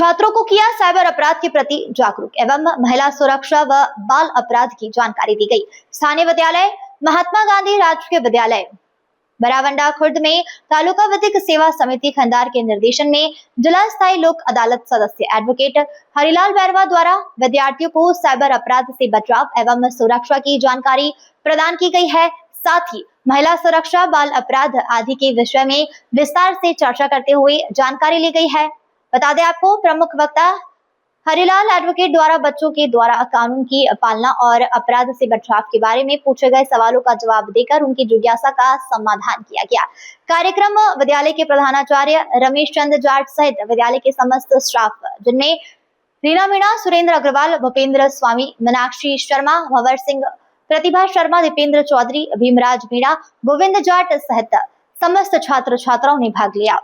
छात्रों को किया साइबर अपराध के प्रति जागरूक एवं महिला सुरक्षा व बाल अपराध की जानकारी दी गई। स्थानीय विद्यालय महात्मा गांधी राजकीय विद्यालय बरावंडा खुर्द में तालुका विधिक सेवा समिति खंडार के निर्देशन में जिला स्थायी लोक अदालत सदस्य एडवोकेट हरिलाल बैरवा द्वारा विद्यार्थियों को साइबर अपराध से बचाव एवं सुरक्षा की जानकारी प्रदान की गई है। साथ ही महिला सुरक्षा, बाल अपराध आदि के विषय में विस्तार से चर्चा करते हुए जानकारी ली गई है। बता दें आपको, प्रमुख वक्ता हरिलाल एडवोकेट द्वारा बच्चों के द्वारा कानून की पालना और अपराध से बचाव के बारे में पूछे गए सवालों का जवाब देकर उनकी जिज्ञासा का समाधान किया गया। कार्यक्रम विद्यालय के प्रधानाचार्य रमेश चंद्र जाट सहित विद्यालय के समस्त स्टाफ, जिनमें रीना मीणा, सुरेंद्र अग्रवाल, भूपेंद्र स्वामी, मीनाक्षी शर्मा, भंवर सिंह, प्रतिभा शर्मा, दीपेंद्र चौधरी, भीमराज मीणा, गोविंद जाट सहित समस्त छात्र छात्राओं ने भाग लिया।